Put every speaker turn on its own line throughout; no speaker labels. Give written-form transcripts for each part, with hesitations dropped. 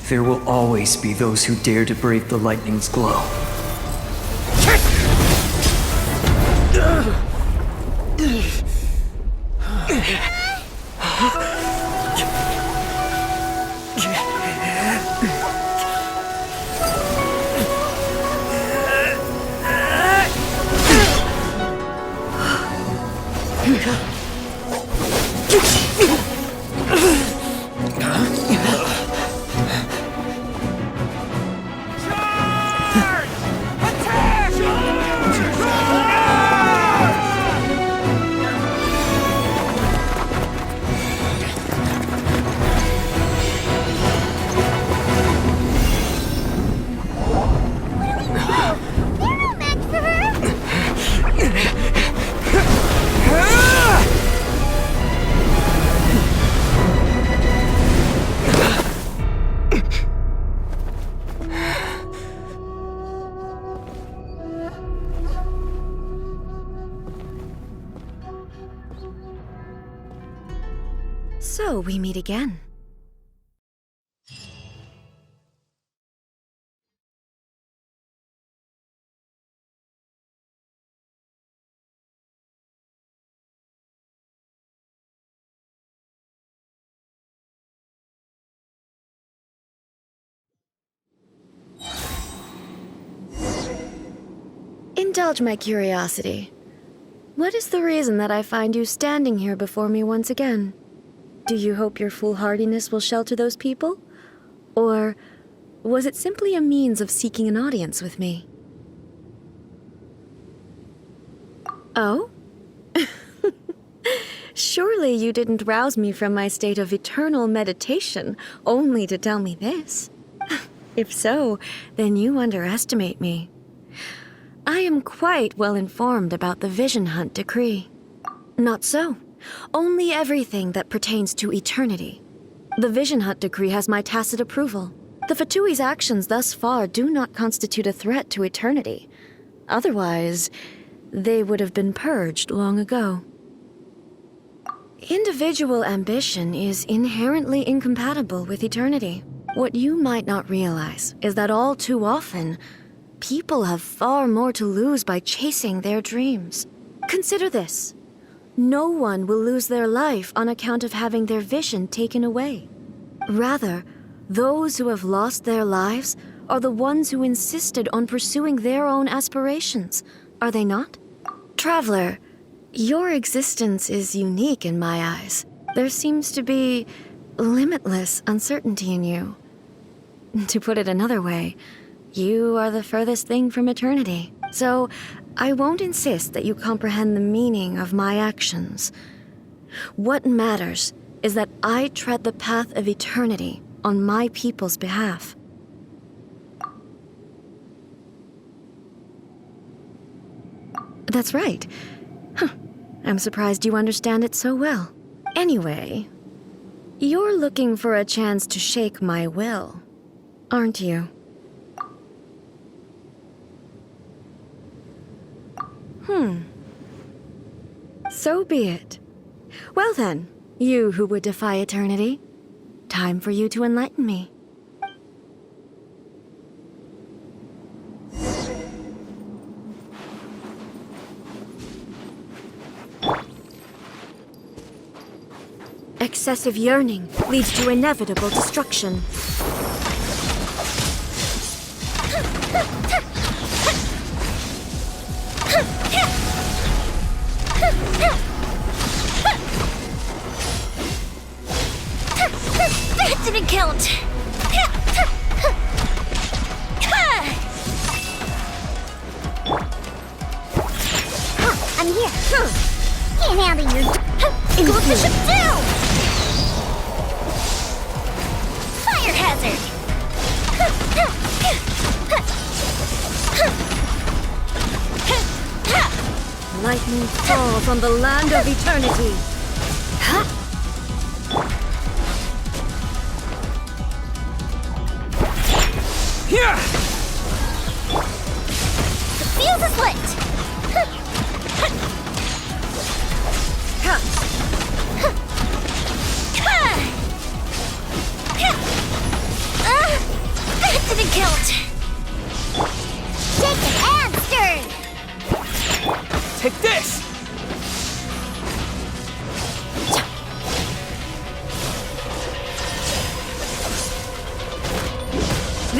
There will always be those who dare to brave the lightning's glow.
So we meet again. Indulge my curiosity. What is the reason that I find you standing here before me once again? Do you hope your foolhardiness will shelter those people? Or was it simply a means of seeking an audience with me? Oh? Surely you didn't rouse me from my state of eternal meditation only to tell me this. If so, then you underestimate me. I am quite well informed about the Vision Hunt decree. Not so. Only everything that pertains to eternity. The Vision Hunt decree has my tacit approval. The Fatui's actions thus far do not constitute a threat to eternity. Otherwise, they would have been purged long ago. Individual ambition is inherently incompatible with eternity. What you might not realize is that all too often, people have far more to lose by chasing their dreams. Consider this. No one will lose their life on account of having their vision taken away. Rather, those who have lost their lives are the ones who insisted on pursuing their own aspirations, are they not? Traveler, your existence is unique in my eyes. There seems to be limitless uncertainty in you. To put it another way, you are the furthest thing from eternity. So, I won't insist that you comprehend the meaning of my actions. What matters is that I tread the path of eternity on my people's behalf. That's right. I'm surprised you understand it so well. Anyway, you're looking for a chance to shake my will, aren't you? So be it. Well then, you who would defy eternity, time for you to enlighten me. Excessive yearning leads to inevitable destruction.
That didn't count! I'm here! Can't handle your... Go with the ship down! Fire hazard!
Lightning falls on the land of eternity.
The fuse is lit!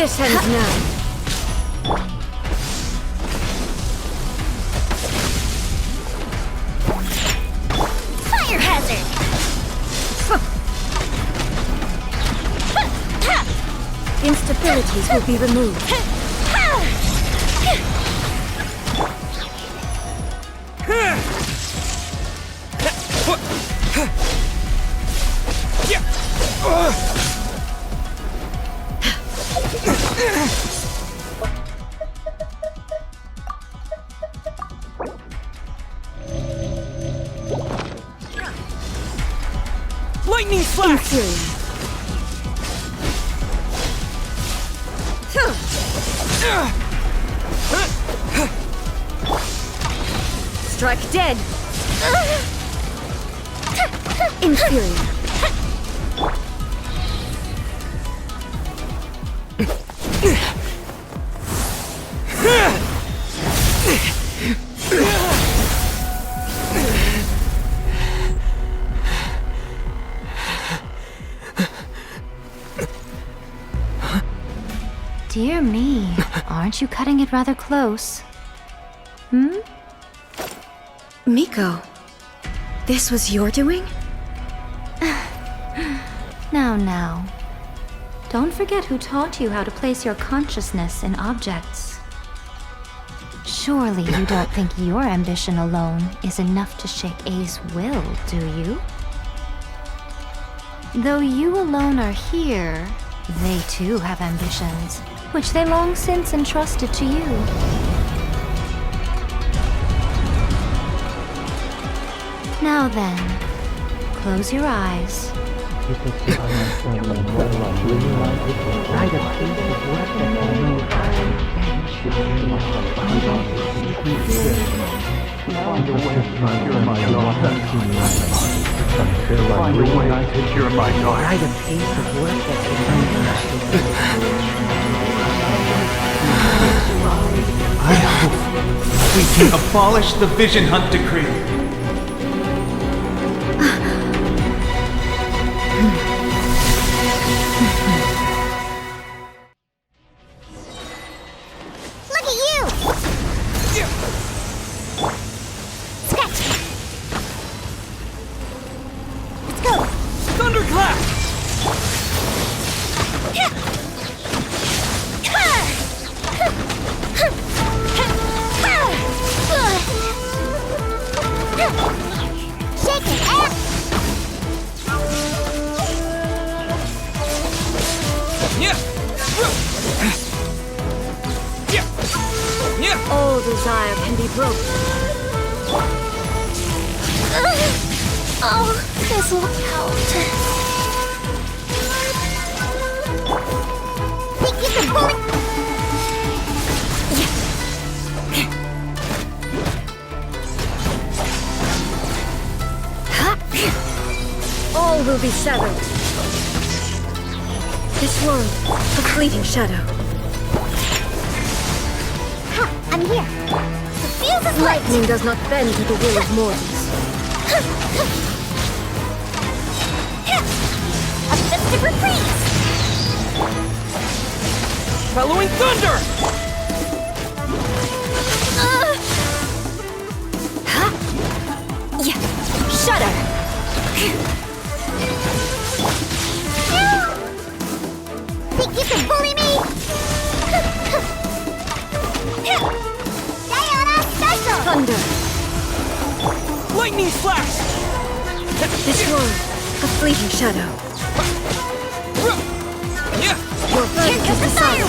This ends now.
Fire hazard!
Instabilities will be removed.
Lightning slash!
Inferior. Strike dead. Inferior.
Dear me, aren't you cutting it rather close? Hmm?
Miko, this was your doing?
Now. Don't forget who taught you how to place your consciousness in objects. Surely you don't think your ambition alone is enough to shake A's will, do you? Though you alone are here, they too have ambitions, which they long since entrusted to you. Now then, close your eyes.
I hope we can abolish the Vision Hunt Decree.
Look at you! Scratch! Let's go!
Thunderclap!
Shake it up!
Yeah! Yeah!
All desire can be broken.
Oh, this will count. Think you can bully?
All will be severed. This world, a fleeting shadow.
Ha! I'm here. The fuse is light.
Lightning does not bend to the will of mortals.
A festive reprise.
Following thunder!
Shudder!
Think you can bully me? Sayonara special!
Thunder!
Lightning slash!
This world, a fleeting shadow.
Yeah!
Your verdict is decided.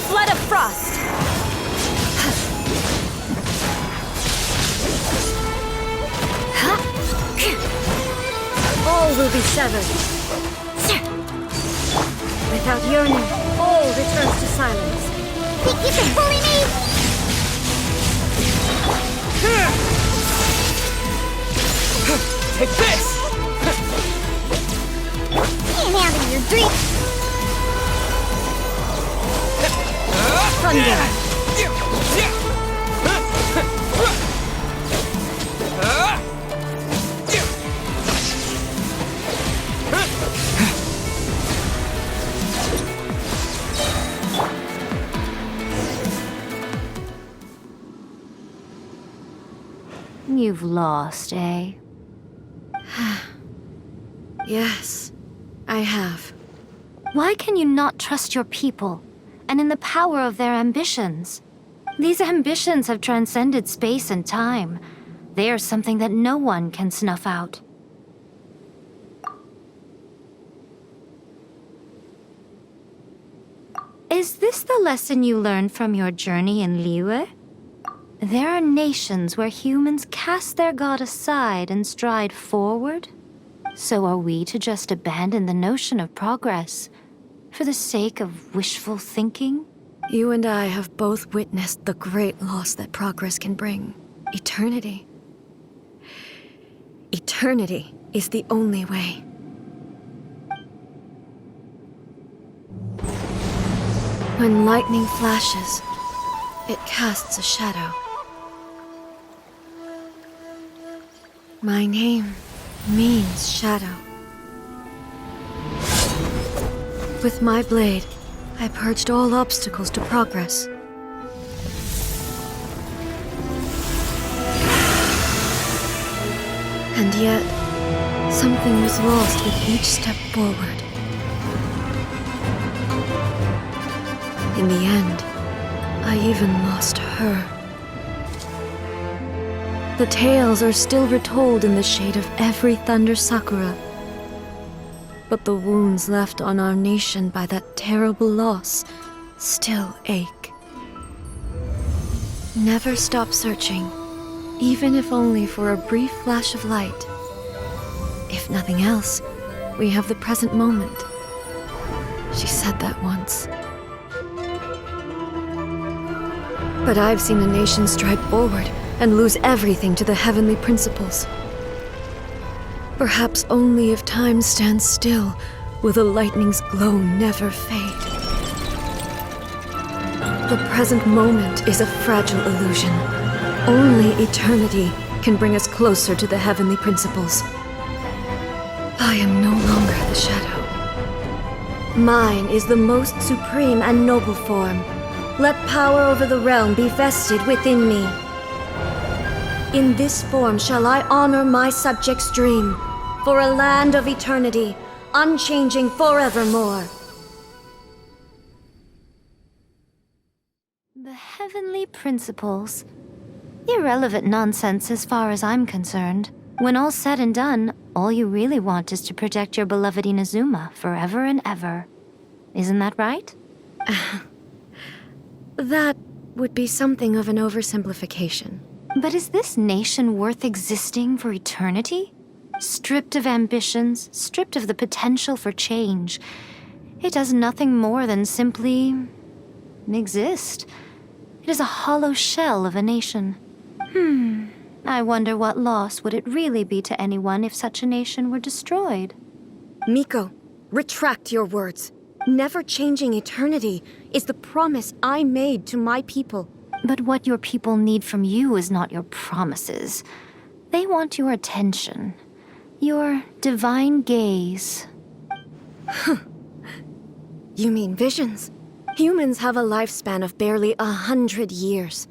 Flood of frost!
All will be severed. Without yearning, all returns to silence.
Think you can bully me?
Take this!
Can't handle your drink.
Thunder!
You've lost, eh?
Yes, I have.
Why can you not trust your people, and in the power of their ambitions? These ambitions have transcended space and time. They are something that no one can snuff out. Is this the lesson you learned from your journey in Liyue? There are nations where humans cast their god aside and stride forward. So are we to just abandon the notion of progress for the sake of wishful thinking?
You and I have both witnessed the great loss that progress can bring. Eternity. Eternity is the only way. When lightning flashes, it casts a shadow. My name means shadow. With my blade, I purged all obstacles to progress. And yet, something was lost with each step forward. In the end, I even lost her. The tales are still retold in the shade of every Thunder Sakura. But the wounds left on our nation by that terrible loss still ache. Never stop searching, even if only for a brief flash of light. If nothing else, we have the present moment. She said that once. But I've seen a nation stride forward and lose everything to the heavenly principles. Perhaps only if time stands still will the lightning's glow never fade. The present moment is a fragile illusion. Only eternity can bring us closer to the heavenly principles. I am no longer the shadow. Mine is the most supreme and noble form. Let power over the realm be vested within me. In this form shall I honor my subjects' dream, for a land of eternity, unchanging forevermore.
The heavenly principles. Irrelevant nonsense as far as I'm concerned. When all's said and done, all you really want is to protect your beloved Inazuma forever and ever. Isn't that right?
That would be something of an oversimplification.
But is this nation worth existing for eternity? Stripped of ambitions, stripped of the potential for change, it does nothing more than simply exist. It is a hollow shell of a nation. I wonder what loss would it really be to anyone if such a nation were destroyed?
Miko, retract your words. Never changing eternity is the promise I made to my people.
But what your people need from you is not your promises. They want your attention. Your divine gaze.
You mean visions? Humans have a lifespan of barely 100 years.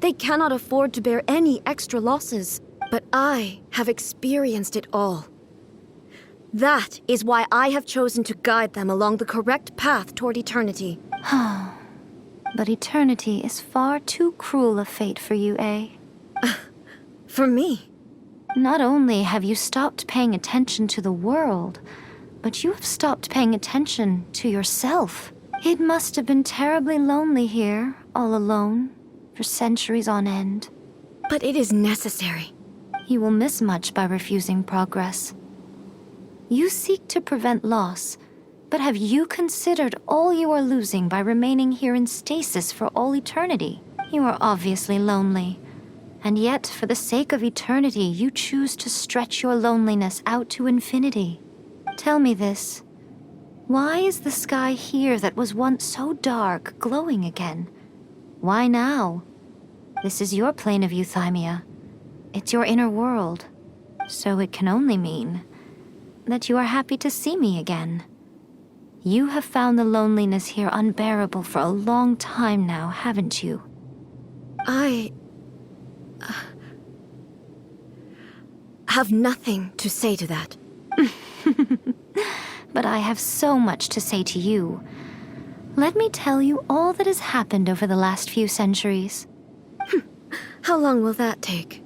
They cannot afford to bear any extra losses. But I have experienced it all. That is why I have chosen to guide them along the correct path toward eternity.
But eternity is far too cruel a fate for you, eh?
For me?
Not only have you stopped paying attention to the world, but you have stopped paying attention to yourself. It must have been terribly lonely here, all alone, for centuries on end.
But it is necessary.
You will miss much by refusing progress. You seek to prevent loss, but have you considered all you are losing by remaining here in stasis for all eternity? You are obviously lonely. And yet, for the sake of eternity, you choose to stretch your loneliness out to infinity. Tell me this. Why is the sky here that was once so dark glowing again? Why now? This is your plane of euthymia. It's your inner world. So it can only mean that you are happy to see me again. You have found the loneliness here unbearable for a long time now, haven't you?
have nothing to say to that.
But I have so much to say to you. Let me tell you all that has happened over the last few centuries.
How long will that take?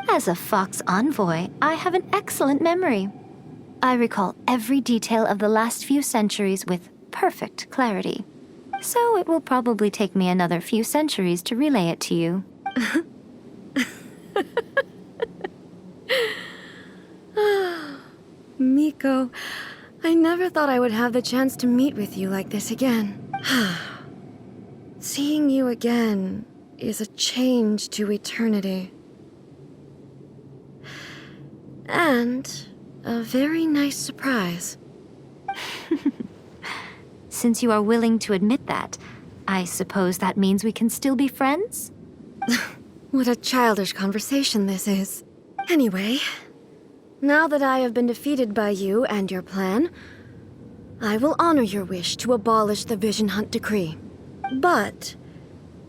As a Fox envoy, I have an excellent memory. I recall every detail of the last few centuries with perfect clarity. So it will probably take me another few centuries to relay it to you.
Miko, I never thought I would have the chance to meet with you like this again. Seeing you again is a change to eternity. And a very nice surprise.
Since you are willing to admit that, I suppose that means we can still be friends?
What a childish conversation this is. Anyway, now that I have been defeated by you and your plan, I will honor your wish to abolish the Vision Hunt Decree. But,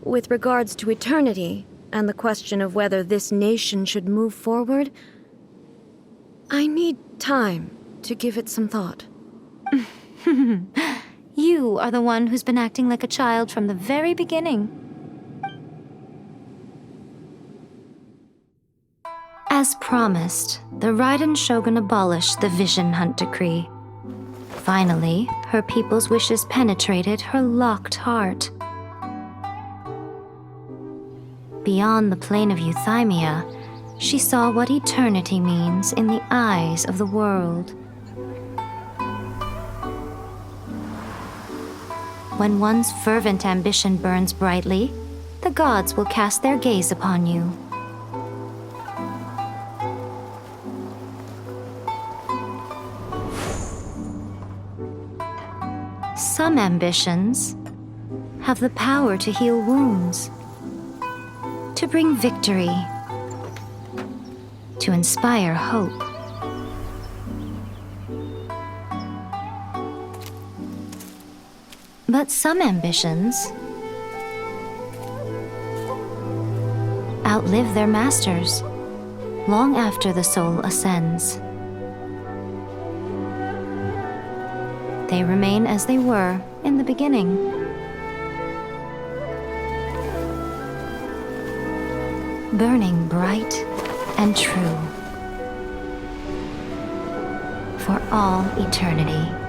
with regards to eternity and the question of whether this nation should move forward, I need time to give it some thought.
You are the one who's been acting like a child from the very beginning. As promised, the Raiden Shogun abolished the Vision Hunt Decree. Finally, her people's wishes penetrated her locked heart. Beyond the plane of Euthymia, she saw what eternity means in the eyes of the world. When one's fervent ambition burns brightly, the gods will cast their gaze upon you. Some ambitions have the power to heal wounds, to bring victory, to inspire hope. But some ambitions outlive their masters long after the soul ascends. They remain as they were in the beginning. Burning bright and true for all eternity.